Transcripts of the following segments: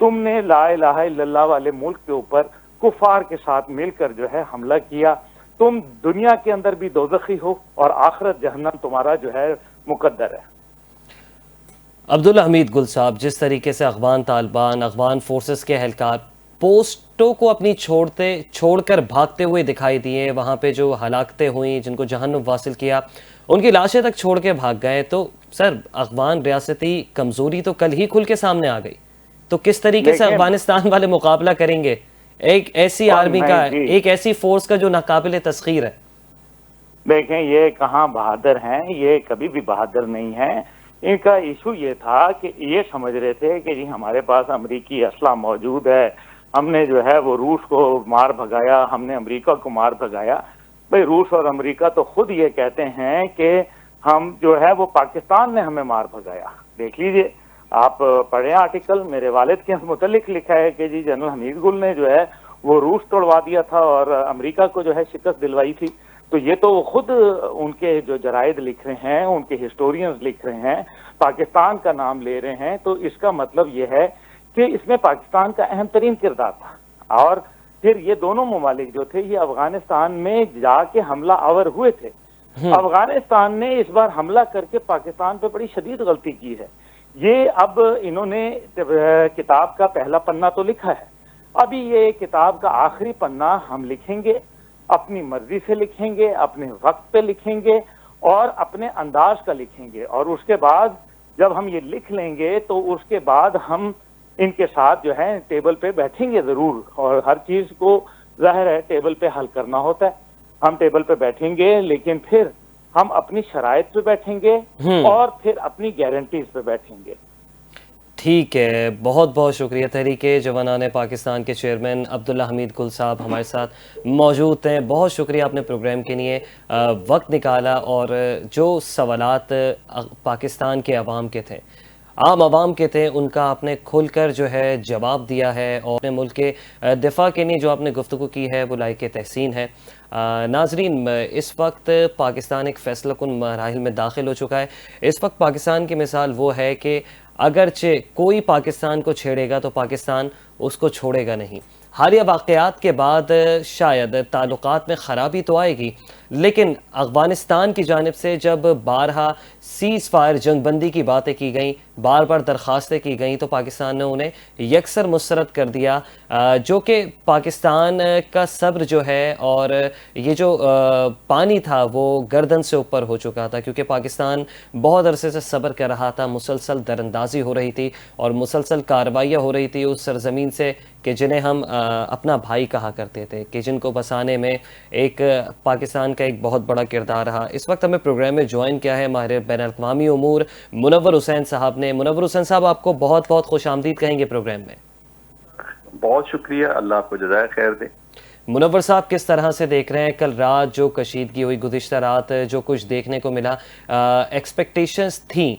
تم نے لا الہ الا اللہ والے ملک کے اوپر کفار کے ساتھ مل کر جو ہے حملہ کیا. تم دنیا کے اندر بھی دوزخی ہو اور آخرت جہنم تمہارا جو ہے مقدر ہے. عبداللہ حمید گل صاحب، جس طریقے سے افغان طالبان، افغان فورسز کے اہلکار پوسٹوں کو اپنی چھوڑ کر بھاگتے ہوئے دکھائی دیے، وہاں پہ جو ہلاکتیں ہوئیں، جن کو جہنم واصل کیا، ان کی لاشیں تک چھوڑ کے بھاگ گئے، تو سر افغان ریاستی کمزوری تو کل ہی کھل کے سامنے آ گئی. تو کس طریقے سے افغانستان والے مقابلہ کریں گے ایک ایسی آرمی کا، ایک ایسی فورس کا جو ناقابل تسخیر ہے؟ دیکھیں یہ کہاں بہادر ہیں، یہ کبھی بھی بہادر نہیں ہیں. ان کا ایشو یہ تھا کہ یہ سمجھ رہے تھے کہ جی ہمارے پاس امریکی اسلحہ موجود ہے، ہم نے جو ہے وہ روس کو مار بھگایا، ہم نے امریکہ کو مار بھگایا. بھئی روس اور امریکہ تو خود یہ کہتے ہیں کہ ہم جو ہے وہ پاکستان نے ہمیں مار بھگایا. دیکھ لیجئے، آپ پڑھیں آرٹیکل، میرے والد کے متعلق لکھا ہے کہ جی جنرل حمید گل نے جو ہے وہ روس توڑوا دیا تھا اور امریکہ کو جو ہے شکست دلوائی تھی. تو یہ تو خود ان کے جو جرائد لکھ رہے ہیں، ان کے ہسٹورینز لکھ رہے ہیں، پاکستان کا نام لے رہے ہیں. تو اس کا مطلب یہ ہے کہ اس میں پاکستان کا اہم ترین کردار تھا. اور پھر یہ دونوں ممالک جو تھے یہ افغانستان میں جا کے حملہ آور ہوئے تھے. افغانستان نے اس بار حملہ کر کے پاکستان پہ بڑی شدید غلطی کی ہے. یہ اب انہوں نے کتاب کا پہلا پنہ تو لکھا ہے، ابھی یہ کتاب کا آخری پنہ ہم لکھیں گے، اپنی مرضی سے لکھیں گے، اپنے وقت پہ لکھیں گے اور اپنے انداز کا لکھیں گے. اور اس کے بعد جب ہم یہ لکھ لیں گے تو اس کے بعد ہم ان کے ساتھ جو ہے ٹیبل پہ بیٹھیں گے ضرور. اور ہر چیز کو ظاہر ہے ٹیبل پہ حل کرنا ہوتا ہے. ہم ٹیبل پہ بیٹھیں گے لیکن پھر ہم اپنی شرائط پہ بیٹھیں گے اور پھر اپنی گارنٹیز پہ بیٹھیں گے. ٹھیک ہے، بہت بہت شکریہ. تحریک جوانان پاکستان کے چیئرمین عبداللہ حمید گل صاحب ہمارے ساتھ موجود ہیں. بہت شکریہ، آپ نے پروگرام کے لیے وقت نکالا اور جو سوالات پاکستان کے عوام کے تھے، عام عوام کے تھے، ان کا آپ نے کھل کر جو ہے جواب دیا ہے اور اپنے ملک کے دفاع کے لیے جو آپ نے گفتگو کی ہے وہ لائق تحسین ہے. ناظرین، اس وقت پاکستان ایک فیصلہ کن مراحل میں داخل ہو چکا ہے. اس وقت پاکستان کی مثال وہ ہے کہ اگرچہ کوئی پاکستان کو چھیڑے گا تو پاکستان اس کو چھوڑے گا نہیں. حالیہ واقعات کے بعد شاید تعلقات میں خرابی تو آئے گی، لیکن افغانستان کی جانب سے جب بارہا سیز فائر، جنگ بندی کی باتیں کی گئیں، بار بار درخواستیں کی گئیں، تو پاکستان نے انہیں یکسر مسترد کر دیا، جو کہ پاکستان کا صبر جو ہے اور یہ جو پانی تھا وہ گردن سے اوپر ہو چکا تھا، کیونکہ پاکستان بہت عرصے سے صبر کر رہا تھا. مسلسل دراندازی ہو رہی تھی اور مسلسل کارروائیاں ہو رہی تھی اس سرزمین سے کہ جنہیں ہم اپنا بھائی کہا کرتے تھے، کہ جن کو بسانے میں ایک پاکستان کا ایک بہت بڑا کردار رہا. اس وقت ہمیں پروگرام میں جوائن کیا ہے ماہر بین الاقوامی امور منور حسین صاحب نے. منور حسین صاحب، آپ کو بہت بہت خوش آمدید کہیں گے پروگرام میں. بہت شکریہ، اللہ آپ کو جزائے خیر دے. منور صاحب، کس طرح سے دیکھ رہے ہیں کل رات جو کشیدگی ہوئی، گزشتہ رات جو کچھ دیکھنے کو ملا؟ ایکسپیکٹیشنز تھیں،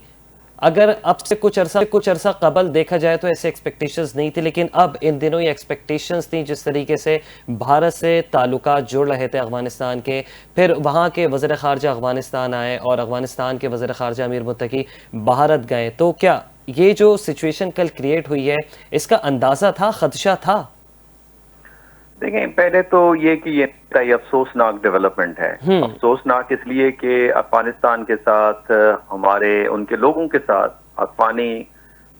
اگر اب سے کچھ عرصہ قبل دیکھا جائے تو ایسے ایکسپیکٹیشنز نہیں تھی، لیکن اب ان دنوں یہ ایکسپیکٹیشنز تھیں. جس طریقے سے بھارت سے تعلقات جڑ رہے تھے افغانستان کے، پھر وہاں کے وزیر خارجہ افغانستان آئے اور افغانستان کے وزیر خارجہ امیر متقی بھارت گئے، تو کیا یہ جو سچویشن کل کریٹ ہوئی ہے اس کا اندازہ تھا، خدشہ تھا؟ دیکھیں، پہلے تو یہ کہ یہ افسوسناک ڈیولپمنٹ ہے. افسوسناک اس لیے کہ افغانستان کے ساتھ، ہمارے ان کے لوگوں کے ساتھ،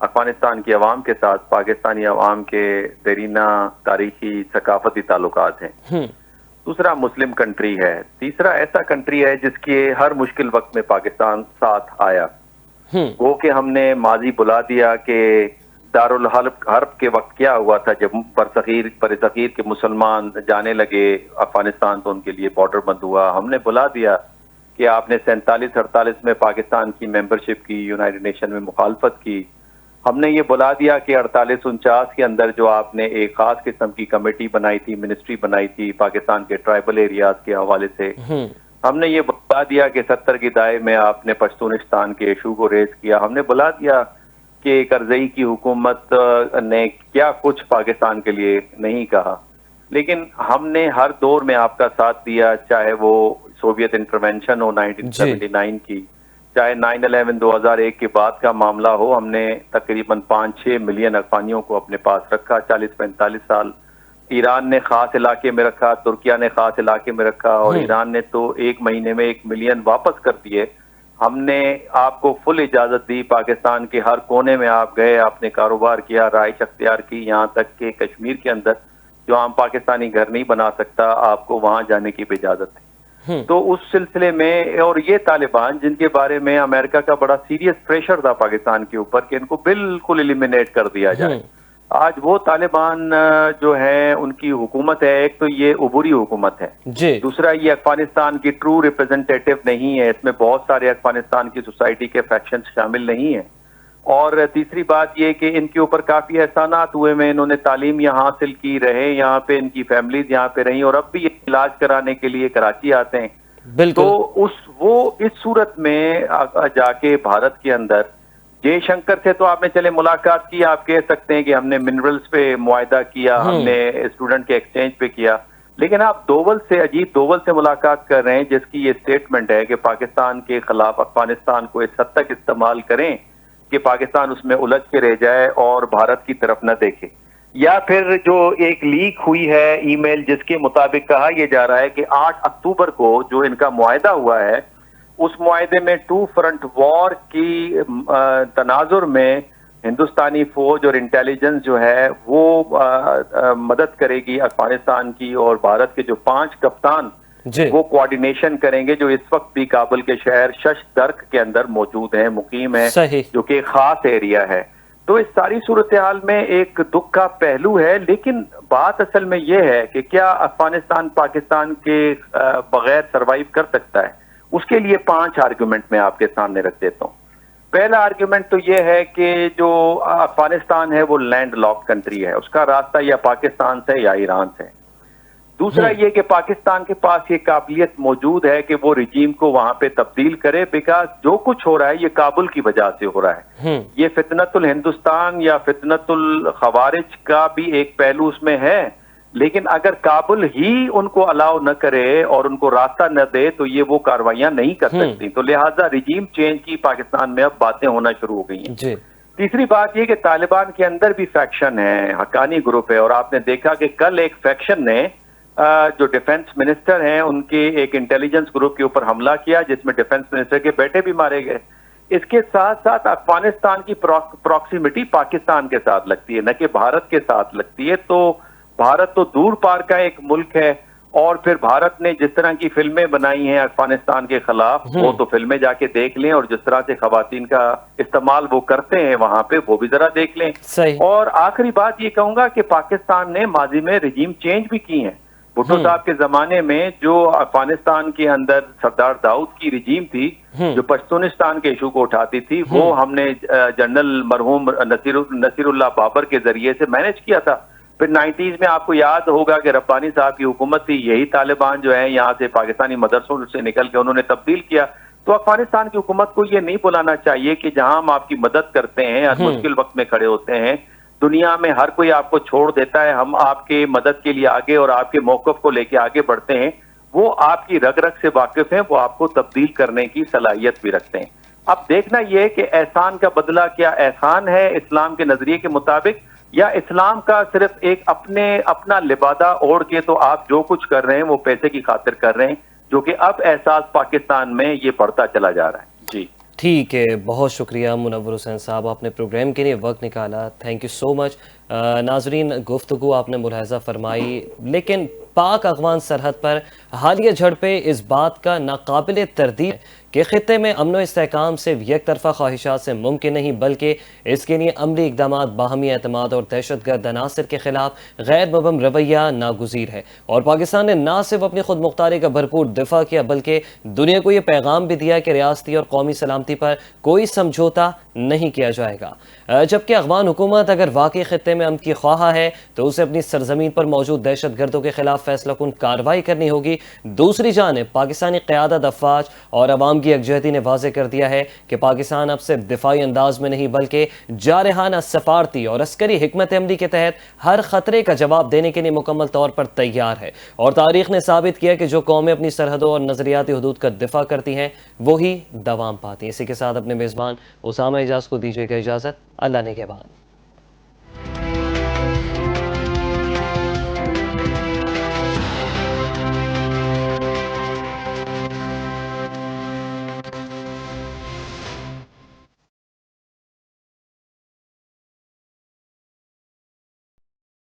افغانستان کی عوام کے ساتھ پاکستانی عوام کے دیرینہ تاریخی ثقافتی تعلقات ہیں. دوسرا مسلم کنٹری ہے. تیسرا ایسا کنٹری ہے جس کے ہر مشکل وقت میں پاکستان ساتھ آیا. وہ کہ ہم نے ماضی بلا دیا کہ دارالحرب کے وقت کیا ہوا تھا جب برصغیر کے مسلمان جانے لگے افغانستان، تو ان کے لیے بارڈر بند ہوا. ہم نے بلا دیا کہ آپ نے 47-48 میں پاکستان کی ممبرشپ کی، یونائیٹڈ نیشن میں مخالفت کی. ہم نے یہ بلا دیا کہ 48-49 کے اندر جو آپ نے ایک خاص قسم کی کمیٹی بنائی تھی، منسٹری بنائی تھی پاکستان کے ٹرائبل ایریاز کے حوالے سے، ہم نے یہ بتا دیا کہ 70 کی دہائی میں آپ نے پشتونستان کے ایشو کو ریز کیا. ہم نے بلا دیا کہ کرزئی کی حکومت نے کیا کچھ پاکستان کے لیے نہیں کہا. لیکن ہم نے ہر دور میں آپ کا ساتھ دیا، چاہے وہ سوویت انٹرونشن ہو 1979 کی، چاہے 9/11 2001 کے بعد کا معاملہ ہو، ہم نے تقریباً 5-6 ملین افغانیوں کو اپنے پاس رکھا 40-45 سال۔ ایران نے خاص علاقے میں رکھا، ترکیہ نے خاص علاقے میں رکھا، اور ایران نے تو 1 مہینے میں 1 ملین واپس کر دیے۔ ہم نے آپ کو فل اجازت دی، پاکستان کے ہر کونے میں آپ گئے، آپ نے کاروبار کیا، رہائش اختیار کی، یہاں تک کہ کشمیر کے اندر جو عام پاکستانی گھر نہیں بنا سکتا، آپ کو وہاں جانے کی بھی اجازت تھی۔ تو اس سلسلے میں، اور یہ طالبان جن کے بارے میں امریکہ کا بڑا سیریس پریشر تھا پاکستان کے اوپر کہ ان کو بالکل ایلیمینیٹ کر دیا جائے، آج وہ طالبان جو ہیں ان کی حکومت ہے، ایک تو یہ عبوری حکومت ہے، دوسرا یہ افغانستان کی ٹرو ریپرزینٹیٹو نہیں ہے، اس میں بہت سارے افغانستان کی سوسائٹی کے فیکشنز شامل نہیں ہیں، اور تیسری بات یہ کہ ان کے اوپر کافی احسانات ہوئے میں، انہوں نے تعلیم یہاں حاصل کی، رہے یہاں پہ، ان کی فیملیز یہاں پہ رہیں، اور اب بھی علاج کرانے کے لیے کراچی آتے ہیں۔ تو اس صورت میں جا کے بھارت کے اندر جے شنکر سے تو آپ نے چلے ملاقات کی، آپ کہہ سکتے ہیں کہ ہم نے منرلز پہ معاہدہ کیا، ہم نے اسٹوڈنٹ کے ایکسچینج پہ کیا، لیکن آپ دوول سے، اجیت دوول سے ملاقات کر رہے ہیں جس کی یہ سٹیٹمنٹ ہے کہ پاکستان کے خلاف افغانستان کو اس حد تک استعمال کریں کہ پاکستان اس میں الجھ کے رہ جائے اور بھارت کی طرف نہ دیکھے۔ یا پھر جو ایک لیک ہوئی ہے ای میل جس کے مطابق کہا یہ جا رہا ہے کہ 8 اکتوبر کو جو ان کا معاہدہ ہوا ہے، اس معاہدے میں 2 فرنٹ وار کی تناظر میں ہندوستانی فوج اور انٹیلیجنس جو ہے وہ مدد کرے گی افغانستان کی، اور بھارت کے جو 5 کپتان وہ کوارڈینیشن کریں گے، جو اس وقت بھی کابل کے شہر شش درک کے اندر موجود ہیں، مقیم ہیں، جو کہ خاص ایریا ہے۔ تو اس ساری صورتحال میں ایک دکھ کا پہلو ہے، لیکن بات اصل میں یہ ہے کہ کیا افغانستان پاکستان کے بغیر سروائیو کر سکتا ہے؟ اس کے لیے 5 آرگومنٹ میں آپ کے سامنے رکھ دیتا ہوں۔ پہلا آرگومنٹ تو یہ ہے کہ جو افغانستان ہے وہ لینڈ لاک کنٹری ہے، اس کا راستہ یا پاکستان سے یا ایران سے۔ دوسرا یہ کہ پاکستان کے پاس یہ قابلیت موجود ہے کہ وہ رجیم کو وہاں پہ تبدیل کرے، بیکاز جو کچھ ہو رہا ہے یہ کابل کی وجہ سے ہو رہا ہے۔ یہ فتنت الہندوستان یا فتنت الخوارج کا بھی ایک پہلو اس میں ہے، لیکن اگر کابل ہی ان کو الاؤ نہ کرے اور ان کو راستہ نہ دے تو یہ وہ کاروائیاں نہیں کر سکتی، تو لہٰذا رجیم چینج کی پاکستان میں اب باتیں ہونا شروع ہو گئی ہیں۔ تیسری بات یہ کہ طالبان کے اندر بھی فیکشن ہے، حقانی گروپ ہے، اور آپ نے دیکھا کہ کل ایک فیکشن نے جو ڈیفنس منسٹر ہیں ان کے ایک انٹیلیجنس گروپ کے اوپر حملہ کیا، جس میں ڈیفنس منسٹر کے بیٹے بھی مارے گئے۔ اس کے ساتھ ساتھ افغانستان کی پراکسیمیٹی پاکستان کے ساتھ لگتی ہے، نہ کہ بھارت کے ساتھ لگتی ہے، تو بھارت تو دور پار کا ایک ملک ہے، اور پھر بھارت نے جس طرح کی فلمیں بنائی ہیں افغانستان کے خلاف، وہ تو فلمیں جا کے دیکھ لیں، اور جس طرح سے خواتین کا استعمال وہ کرتے ہیں وہاں پہ وہ بھی ذرا دیکھ لیں۔ اور آخری بات یہ کہوں گا کہ پاکستان نے ماضی میں رجیم چینج بھی کی ہیں۔ بھٹو صاحب کے زمانے میں جو افغانستان کے اندر سردار داؤد کی رجیم تھی جو پشتونستان کے ایشو کو اٹھاتی تھی، وہ ہم نے جنرل مرحوم نصیر اللہ بابر کے ذریعے سے مینج کیا تھا۔ پھر 90s میں آپ کو یاد ہوگا کہ ربانی صاحب کی حکومت تھی، یہی طالبان جو ہیں یہاں سے پاکستانی مدرسوں سے نکل کے انہوں نے تبدیل کیا۔ تو افغانستان کی حکومت کو یہ نہیں بلانا چاہیے کہ جہاں ہم آپ کی مدد کرتے ہیں، ہر مشکل وقت میں کھڑے ہوتے ہیں، دنیا میں ہر کوئی آپ کو چھوڑ دیتا ہے، ہم آپ کے مدد کے لیے آگے اور آپ کے موقف کو لے کے آگے بڑھتے ہیں، وہ آپ کی رگ رگ سے واقف ہیں، وہ آپ کو تبدیل کرنے کی صلاحیت بھی رکھتے ہیں۔ اب دیکھنا یہ کہ احسان کا بدلہ کیا احسان ہے اسلام کے نظریے کے مطابق، یا اسلام کا صرف ایک اپنا لبادہ اوڑھ کے تو آپ جو کچھ کر رہے ہیں وہ پیسے کی خاطر کر رہے ہیں، جو کہ اب احساس پاکستان میں یہ بڑھتا چلا جا رہا ہے۔ جی ٹھیک ہے، بہت شکریہ منور حسین صاحب، آپ نے پروگرام کے لیے وقت نکالا، تھینک یو سو مچ۔ ناظرین، گفتگو آپ نے ملاحظہ فرمائی، لیکن پاک افغان سرحد پر حالیہ جھڑپیں اس بات کا ناقابل تردید ہے کہ خطے میں امن و استحکام صرف یک طرفہ خواہشات سے ممکن نہیں، بلکہ اس کے لیے عملی اقدامات، باہمی اعتماد اور دہشت گرد عناصر کے خلاف غیر مبہم رویہ ناگزیر ہے۔ اور پاکستان نے نہ صرف اپنی خود مختاری کا بھرپور دفاع کیا، بلکہ دنیا کو یہ پیغام بھی دیا کہ ریاستی اور قومی سلامتی پر کوئی سمجھوتا نہیں کیا جائے گا۔ جبکہ افغان حکومت اگر واقعی خطے میں امن کی خواہاں ہے تو اسے اپنی سرزمین پر موجود دہشت گردوں کے خلاف فیصلہ کن کارروائی کرنی ہوگی۔ دوسری جانب پاکستانی قیادت، افواج اور عوام کی یکجہتی نے واضح کر دیا ہے کہ پاکستان اب صرف دفاعی انداز میں نہیں بلکہ جارحانہ، سفارتی اور عسکری حکمت عملی کے تحت ہر خطرے کا جواب دینے کے لیے مکمل طور پر تیار ہے، اور تاریخ نے ثابت کیا کہ جو قومیں اپنی سرحدوں اور نظریاتی حدود کا دفاع کرتی ہیں وہی دوام پاتی ہیں۔ اسی کے ساتھ اپنے میزبان اسامہ اعجاز کو دیجیے گا اجازت۔ اللہ نے کے بعد